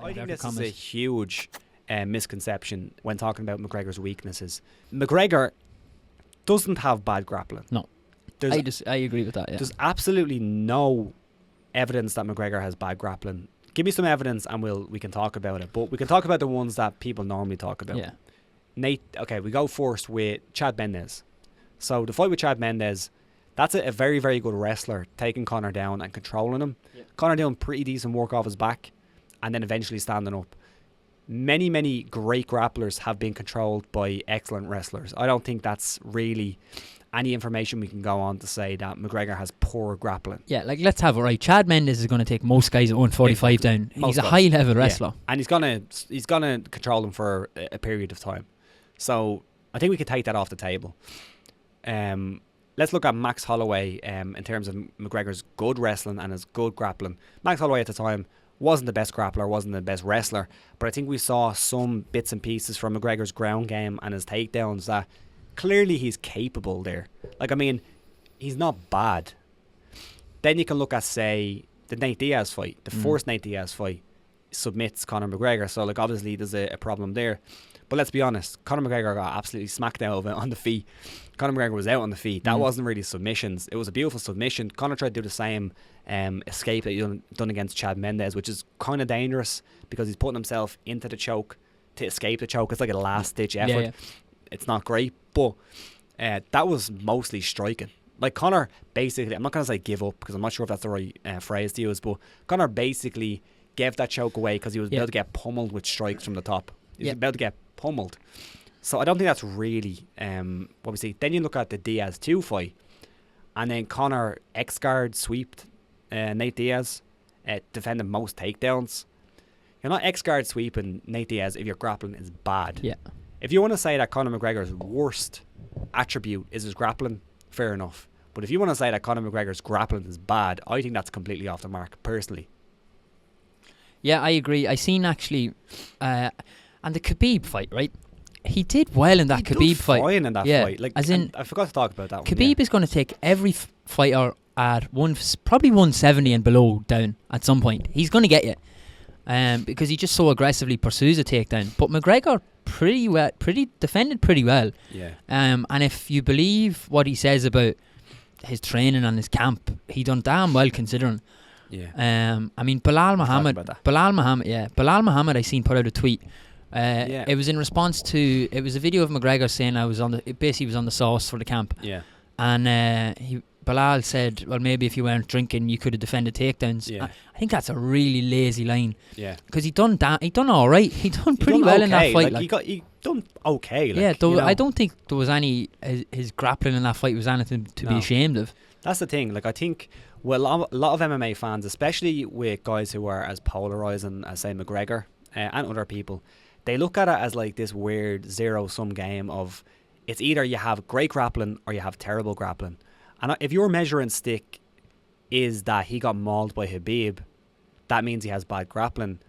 I think this is a huge misconception when talking about McGregor's weaknesses. McGregor doesn't have bad grappling. No. I agree with that, yeah. There's absolutely no evidence that McGregor has bad grappling. Give me some evidence and we can talk about it. But we can talk about the ones that people normally talk about. Yeah. We go first with Chad Mendes. So the fight with Chad Mendes, that's a very, very good wrestler, taking Conor down and controlling him. Yeah. Conor doing pretty decent work off his back and then eventually standing up. Many, many great grapplers have been controlled by excellent wrestlers. I don't think that's really any information we can go on to say that McGregor has poor grappling. Yeah, like, let's have it right. Chad Mendes is going to take most guys at 145 down. He's a high-level wrestler. Yeah. And he's gonna control them for a period of time. So I think we could take that off the table. Let's look at Max Holloway in terms of McGregor's good wrestling and his good grappling. Max Holloway at the time wasn't the best grappler, wasn't the best wrestler, but I think we saw some bits and pieces from McGregor's ground game and his takedowns that clearly he's capable there. Like, I mean, he's not bad. Then you can look at, say, the Nate Diaz fight. The first Nate Diaz fight submits Conor McGregor, so like obviously there's a problem there. But let's be honest, Conor McGregor got absolutely smacked out of it on the feet. Conor McGregor was out on the feet. That wasn't really submissions. It was a beautiful submission. Conor tried to do the same escape that he done against Chad Mendes, which is kind of dangerous because he's putting himself into the choke to escape the choke. It's like a last-ditch effort. Yeah. It's not great, but that was mostly striking. Like, Conor basically, I'm not going to say give up because I'm not sure if that's the right phrase to use, but Conor basically gave that choke away because he was about to get pummeled with strikes from the top. He was about to get pummeled. So I don't think that's really what we see. Then you look at the Diaz 2 fight, and then Conor X-guard sweeped Nate Diaz, defended most takedowns. You're not X-guard sweeping Nate Diaz if your grappling is bad. Yeah. If you want to say that Conor McGregor's worst attribute is his grappling, fair enough. But if you want to say that Conor McGregor's grappling is bad, I think that's completely off the mark, personally. Yeah, I agree. I seen actually, and the Khabib fight, right? He did well in that Khabib fight. Fine in that fight. Like, as in, I forgot to talk about that Khabib is going to take every fighter at probably 170 and below down at some point. He's going to get you, because he just so aggressively pursues a takedown. But McGregor defended pretty well. Yeah. And if you believe what he says about his training and his camp, he done damn well considering. Yeah. I mean, Bilal Muhammad, I seen put out a tweet. It was in response to, it was a video of McGregor saying he was on the sauce for the camp. Yeah. And Bilal said, well, maybe if you weren't drinking you could have defended takedowns. Yeah. I think that's a really lazy line. Yeah. Because he done all right. He done pretty well in that fight. He done okay. I don't think there was any his grappling in that fight was anything to be ashamed of. That's the thing. Like, I think a lot of MMA fans, especially with guys who are as polarizing as, say, McGregor and other people, they look at it as like this weird zero-sum game of it's either you have great grappling or you have terrible grappling. And if your measuring stick is that he got mauled by Khabib, that means he has bad grappling.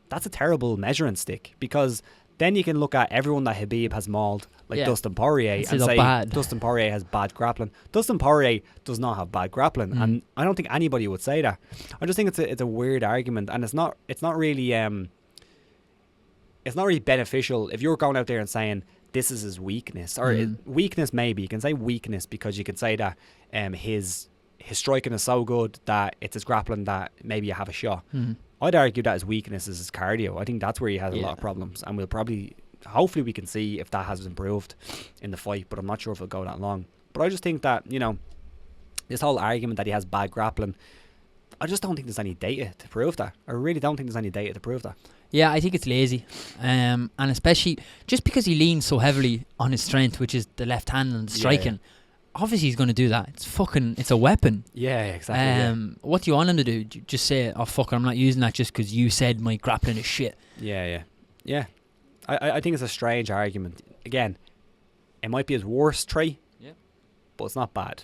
That's a terrible measuring stick, because then you can look at everyone that Khabib has mauled, like Dustin Poirier, and say Dustin Poirier has bad grappling. Dustin Poirier does not have bad grappling, and I don't think anybody would say that. I just think it's a weird argument, and it's not really beneficial if you're going out there and saying this is his weakness, or weakness. Maybe you can say weakness because you can say that his striking is so good that it's his grappling that maybe you have a shot. I'd argue that his weakness is his cardio. I think that's where he has a lot of problems, and hopefully we can see if that has improved in the fight, but I'm not sure if it'll go that long. But I just think that, this whole argument that he has bad grappling, I just don't think there's any data to prove that. I really don't think there's any data to prove that. Yeah, I think it's lazy, and especially just because he leans so heavily on his strength, which is the left hand and the striking. Yeah. Obviously, he's going to do that. It's a weapon. Yeah, exactly. What do you want him to do? Just say, "Oh fuck, I'm not using that just because you said my grappling is shit." Yeah. I think it's a strange argument. Again, it might be his worst trait, but it's not bad.